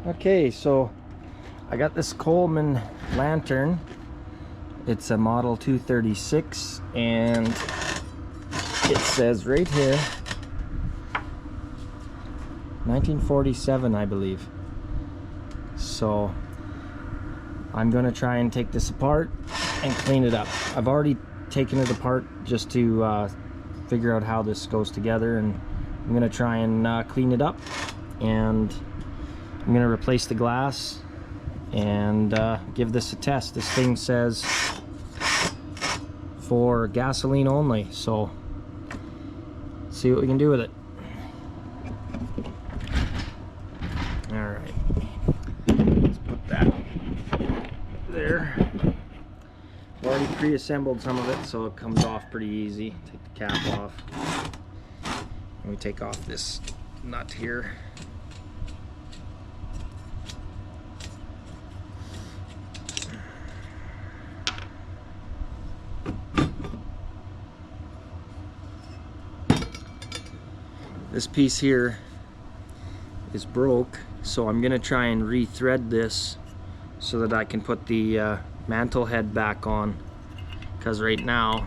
Okay, so I got this Coleman lantern. It's a model 236 and it says right here 1947, I believe. So I'm gonna try and take this apart and clean it up. I've already taken it apart just to figure out how this goes together, and I'm gonna try and clean it up, and I'm gonna replace the glass and give this a test. This thing says for gasoline only, so see what we can do with it. All right, let's put that there. I've already pre-assembled some of it, so it comes off pretty easy. Take the cap off, and we take off this nut here. This piece here is broke, so I'm gonna try and re-thread this so that I can put the mantle head back on, because right now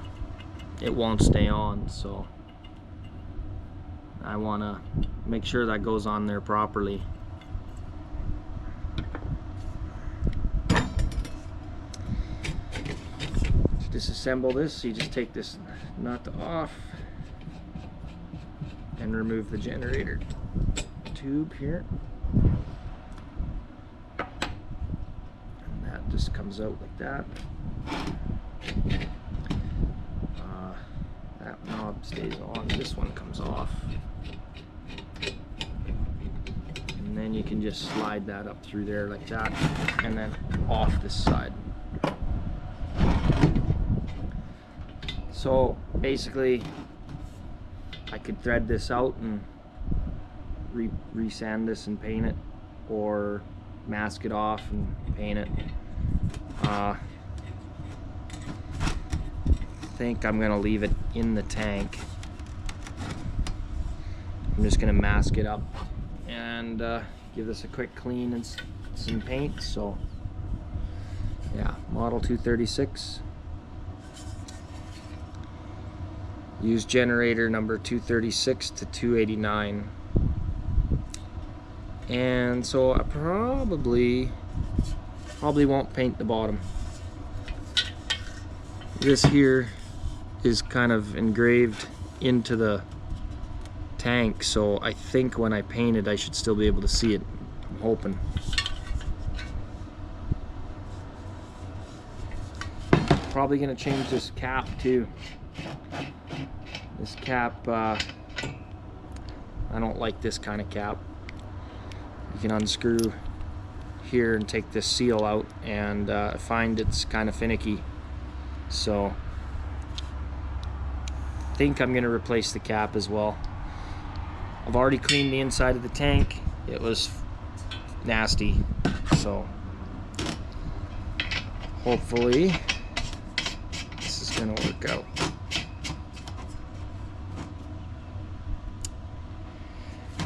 it won't stay on, so I want to make sure that goes on there properly. To disassemble this, you just take this nut off and remove the generator tube here, and that just comes out like that. That knob stays on, this one comes off, and then you can just slide that up through there like that, and then off this side. So basically I could thread this out and re-sand this and paint it, or mask it off and paint it. I think I'm gonna leave it in the tank. I'm just gonna mask it up and give this a quick clean and some paint. So yeah, model 236. Use generator number 236 to 289. And so I probably won't paint the bottom. This here is kind of engraved into the tank, so I think when I paint it I should still be able to see it. I'm hoping. Probably gonna change this cap too. This cap, I don't like this kind of cap. You can unscrew here and take this seal out, and I find it's kind of finicky. So I think I'm going to replace the cap as well. I've already cleaned the inside of the tank. It was nasty, so hopefully this is going to work out.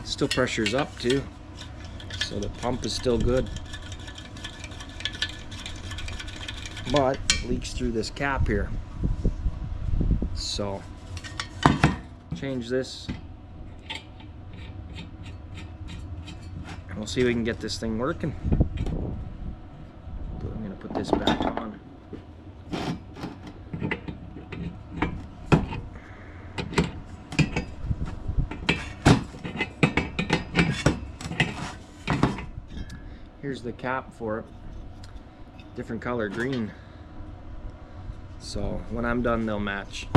Still pressure's up too, so the pump is still good, but it leaks through this cap here. So change this and we'll see if we can get this thing working. I'm gonna put this back on. Here's the cap for it, different color, green. So when I'm done they'll match.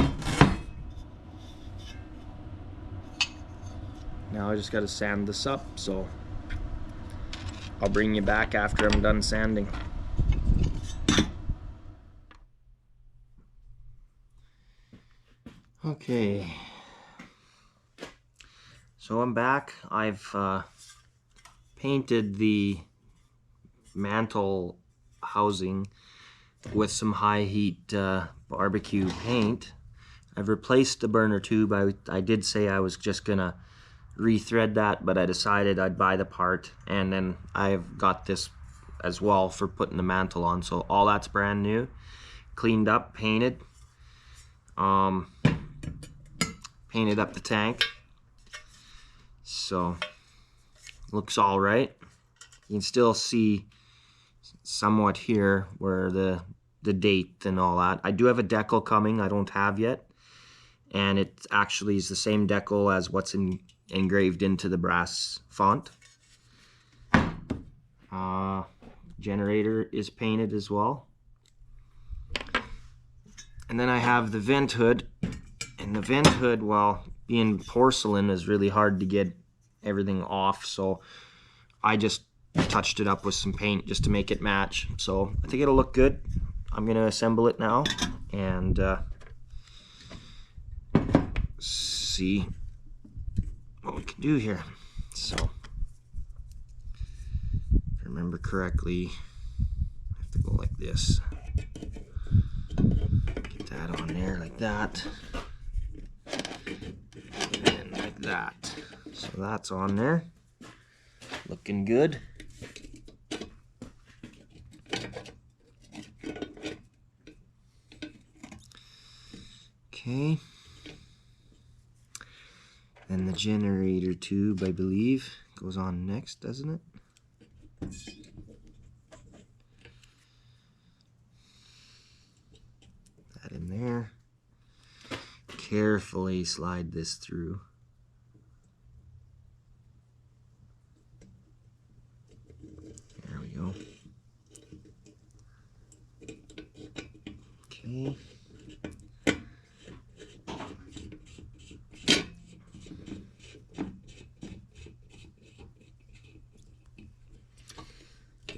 Now I just got to sand this up, so I'll bring you back after I'm done sanding. Okay, so I'm back. I've painted the mantle housing with some high heat barbecue paint. I've replaced the burner tube. I did say I was just gonna rethread that, but I decided I'd buy the part, and then I've got this as well for putting the mantle on. So all that's brand new, cleaned up, painted, painted up the tank. So looks all right. You can still see somewhat here where the date and all that. I do have a decal coming I don't have yet, and it actually is the same decal as what's engraved into the brass font. Generator is painted as well. And then I have the vent hood, and the vent hood, well, being porcelain is really hard to get everything off, so I just touched it up with some paint just to make it match. So I think it'll look good. I'm gonna assemble it now and see what we can do here. So if I remember correctly, I have to go like this. Get that on there like that, and like that. So that's on there, looking good. Okay. Then the generator tube, I believe, goes on next, doesn't it? That in there. Carefully slide this through. There we go. Okay.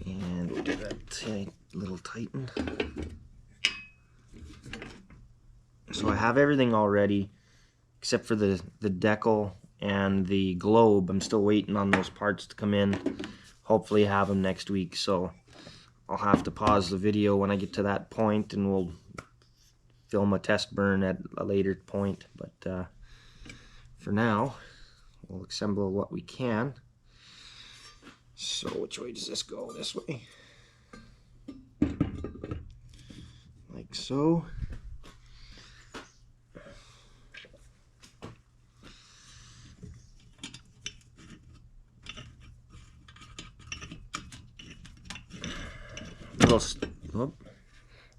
And we'll do that little tighten. So I have everything all ready except for the decal and the globe. I'm still waiting on those parts to come in. Hopefully have them next week, so I'll have to pause the video when I get to that point, and we'll film a test burn at a later point. But for now, we'll assemble what we can. So which way does this go? This way. Like so.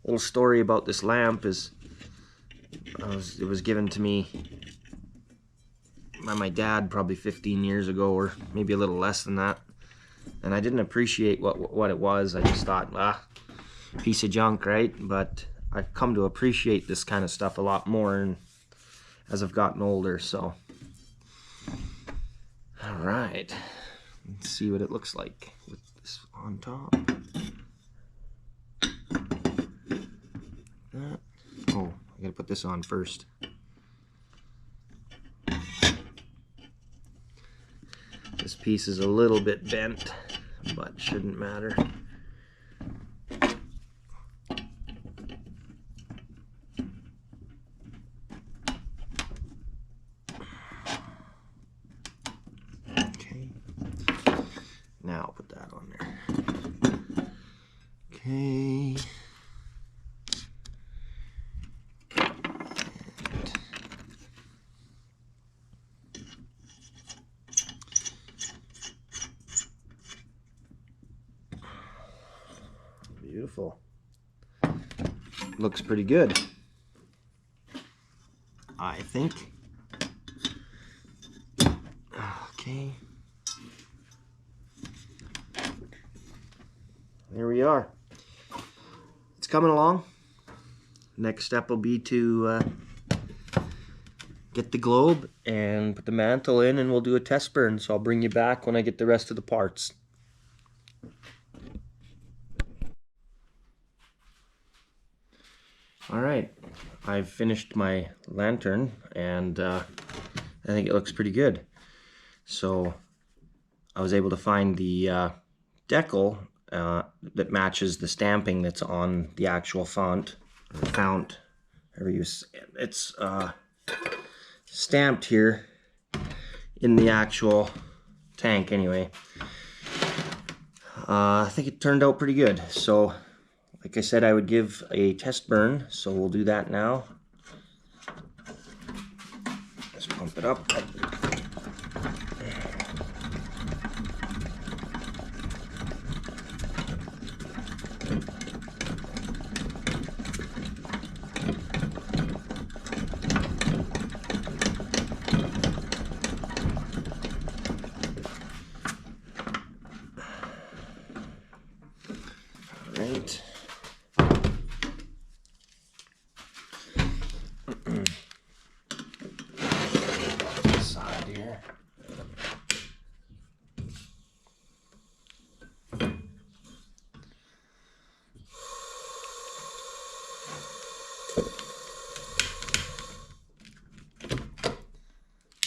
Little story about this lamp is it was given to me by my dad probably 15 years ago, or maybe a little less than that, and I didn't appreciate what it was. I just thought, piece of junk, right? But I've come to appreciate this kind of stuff a lot more, and as I've gotten older. So all right, let's see what it looks like with this on top. Oh, I gotta put this on first. This piece is a little bit bent, but shouldn't matter. Okay, now I'll put that on there. Okay. Beautiful. Looks pretty good, I think. Okay. There we are. It's coming along. Next step will be to get the globe and put the mantle in, and we'll do a test burn. So I'll bring you back when I get the rest of the parts. Alright, I've finished my lantern, and I think it looks pretty good. So I was able to find the decal that matches the stamping that's on the actual font, or fount, however you say it. It's stamped here in the actual tank anyway. I think it turned out pretty good. So like I said, I would give a test burn, so we'll do that now. Let's pump it up. Right. Side here.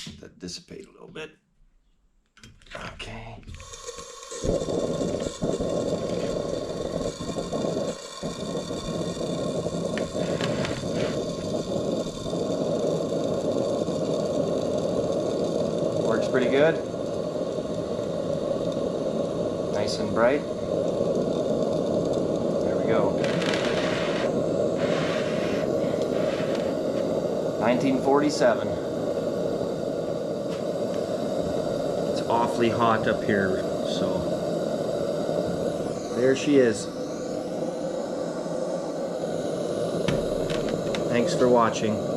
Let that dissipate a little bit. Okay. Works pretty good. Nice and bright. There we go. 1947. It's awfully hot up here, so there she is. Thanks for watching.